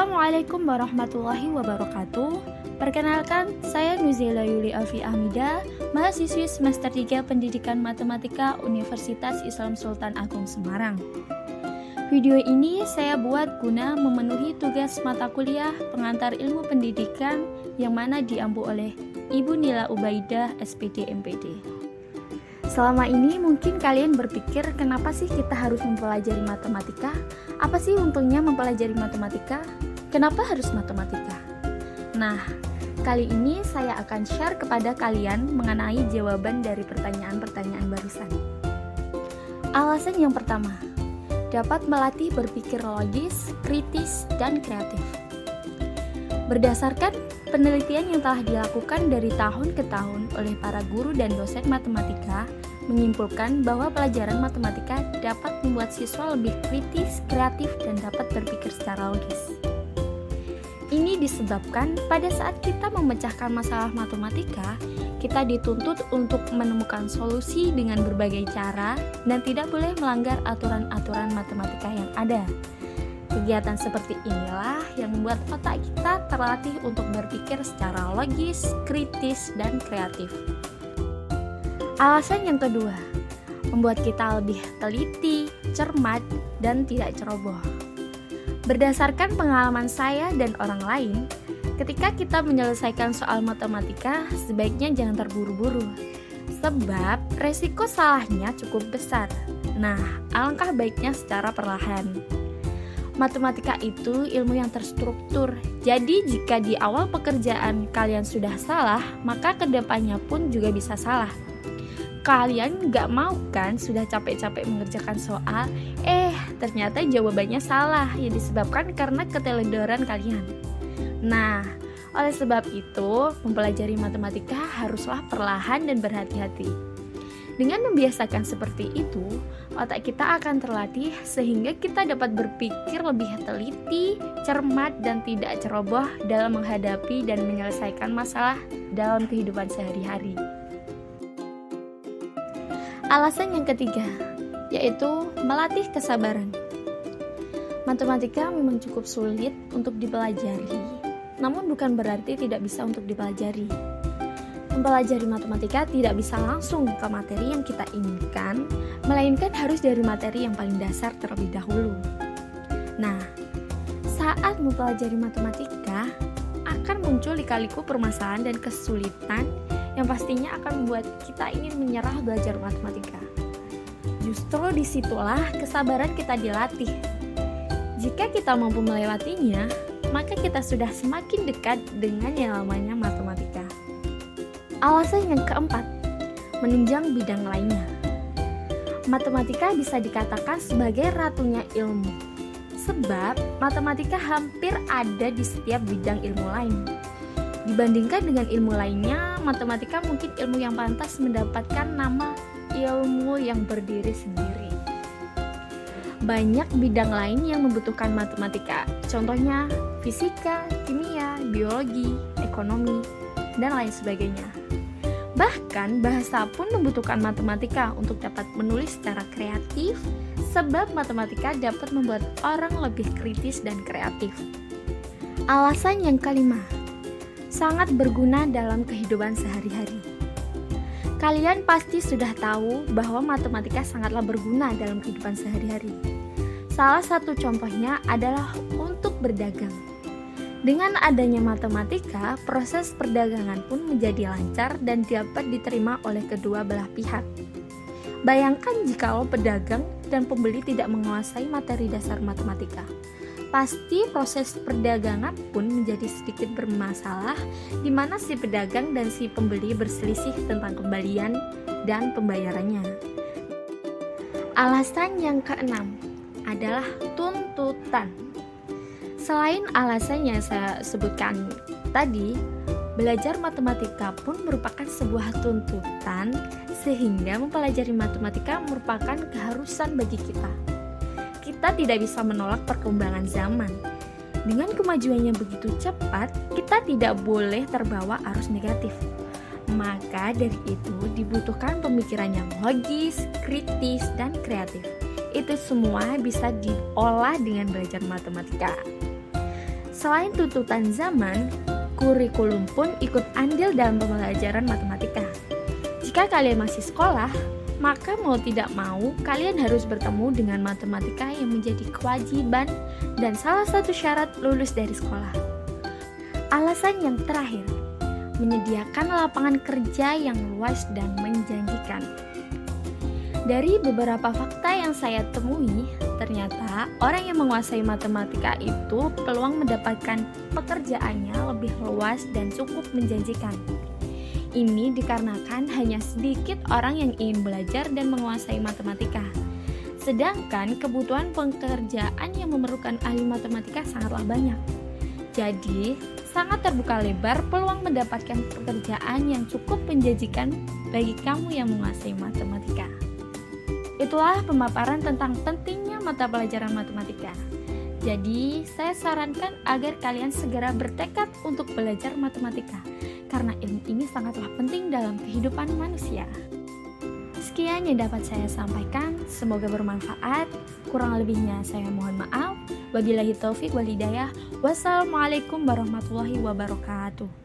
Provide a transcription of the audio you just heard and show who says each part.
Speaker 1: Assalamualaikum warahmatullahi wabarakatuh. Perkenalkan, saya Nuzila Yuli Alfi Ahmida, mahasiswi semester 3 Pendidikan Matematika Universitas Islam Sultan Agung Semarang. Video ini saya buat guna memenuhi tugas mata kuliah pengantar ilmu pendidikan yang mana diampu oleh Ibu Nila Ubaidah, SPD MPD. Selama ini mungkin kalian berpikir, kenapa sih kita harus mempelajari matematika? Apa sih untungnya mempelajari matematika? Kenapa harus matematika? Nah, kali ini saya akan share kepada kalian mengenai jawaban dari pertanyaan-pertanyaan barusan. Alasan yang pertama, dapat melatih berpikir logis, kritis, dan kreatif. Berdasarkan penelitian yang telah dilakukan dari tahun ke tahun oleh para guru dan dosen matematika, menyimpulkan bahwa pelajaran matematika dapat membuat siswa lebih kritis, kreatif, dan dapat berpikir secara logis. Ini disebabkan pada saat kita memecahkan masalah matematika, kita dituntut untuk menemukan solusi dengan berbagai cara dan tidak boleh melanggar aturan-aturan matematika yang ada. Kegiatan seperti inilah yang membuat otak kita terlatih untuk berpikir secara logis, kritis, dan kreatif. Alasan yang kedua, membuat kita lebih teliti, cermat, dan tidak ceroboh. Berdasarkan pengalaman saya dan orang lain, ketika kita menyelesaikan soal matematika, sebaiknya jangan terburu-buru, sebab resiko salahnya cukup besar. Nah, alangkah baiknya secara perlahan. Matematika itu ilmu yang terstruktur, jadi jika di awal pekerjaan kalian sudah salah, maka kedepannya pun juga bisa salah. Kalian gak mau kan sudah capek-capek mengerjakan soal, ternyata jawabannya salah, yang disebabkan karena keteledoran kalian. Nah, oleh sebab itu, mempelajari matematika haruslah perlahan dan berhati-hati. Dengan membiasakan seperti itu, otak kita akan terlatih sehingga kita dapat berpikir lebih teliti, cermat, dan tidak ceroboh dalam menghadapi dan menyelesaikan masalah dalam kehidupan sehari-hari. Alasan yang ketiga, yaitu melatih kesabaran. Matematika memang cukup sulit untuk dipelajari, namun bukan berarti tidak bisa untuk dipelajari. Mempelajari matematika tidak bisa langsung ke materi yang kita inginkan, melainkan harus dari materi yang paling dasar terlebih dahulu. Nah, saat mempelajari matematika, akan muncul lika-liku permasalahan dan kesulitan yang pastinya akan membuat kita ingin menyerah belajar matematika. Justru disitulah kesabaran kita dilatih. Jika kita mampu melewatinya, maka kita sudah semakin dekat dengan yang namanya matematika. Alasan yang keempat, menunjang bidang lainnya. Matematika bisa dikatakan sebagai ratunya ilmu, sebab matematika hampir ada di setiap bidang ilmu lain. Dibandingkan dengan ilmu lainnya, matematika mungkin ilmu yang pantas mendapatkan nama ilmu yang berdiri sendiri. Banyak bidang lain yang membutuhkan matematika, contohnya fisika, kimia, biologi, ekonomi, dan lain sebagainya. Bahkan bahasa pun membutuhkan matematika untuk dapat menulis secara kreatif, sebab matematika dapat membuat orang lebih kritis dan kreatif. Alasan yang kelima, sangat berguna dalam kehidupan sehari-hari. Kalian pasti sudah tahu bahwa matematika sangatlah berguna dalam kehidupan sehari-hari. Salah satu contohnya adalah untuk berdagang. Dengan adanya matematika, proses perdagangan pun menjadi lancar dan dapat diterima oleh kedua belah pihak. Bayangkan jikalau pedagang dan pembeli tidak menguasai materi dasar matematika. Pasti proses perdagangan pun menjadi sedikit bermasalah, di mana si pedagang dan si pembeli berselisih tentang kembalian dan pembayarannya. Alasan yang keenam adalah tuntutan. Selain alasan yang saya sebutkan tadi, belajar matematika pun merupakan sebuah tuntutan, sehingga mempelajari matematika merupakan keharusan bagi kita. Kita tidak bisa menolak perkembangan zaman. Dengan kemajuannya begitu cepat, kita tidak boleh terbawa arus negatif. Maka dari itu dibutuhkan pemikiran yang logis, kritis, dan kreatif. Itu semua bisa diolah dengan belajar matematika. Selain tuntutan zaman, kurikulum pun ikut andil dalam pembelajaran matematika. Jika kalian masih sekolah, maka mau tidak mau kalian harus bertemu dengan matematika yang menjadi kewajiban dan salah satu syarat lulus dari sekolah. Alasan yang terakhir, menyediakan lapangan kerja yang luas dan menjanjikan. Dari beberapa fakta yang saya temui, ternyata orang yang menguasai matematika itu peluang mendapatkan pekerjaannya lebih luas dan cukup menjanjikan. Ini dikarenakan hanya sedikit orang yang ingin belajar dan menguasai matematika. Sedangkan kebutuhan pekerjaan yang memerlukan ahli matematika sangatlah banyak. Jadi, sangat terbuka lebar peluang mendapatkan pekerjaan yang cukup menjanjikan bagi kamu yang menguasai matematika. Itulah pemaparan tentang pentingnya mata pelajaran matematika. Jadi, saya sarankan agar kalian segera bertekad untuk belajar matematika, karena ilmu ini sangatlah penting dalam kehidupan manusia. Sekian yang dapat saya sampaikan, semoga bermanfaat. Kurang lebihnya saya mohon maaf. Wabillahi taufik wal hidayah. Wassalamualaikum warahmatullahi wabarakatuh.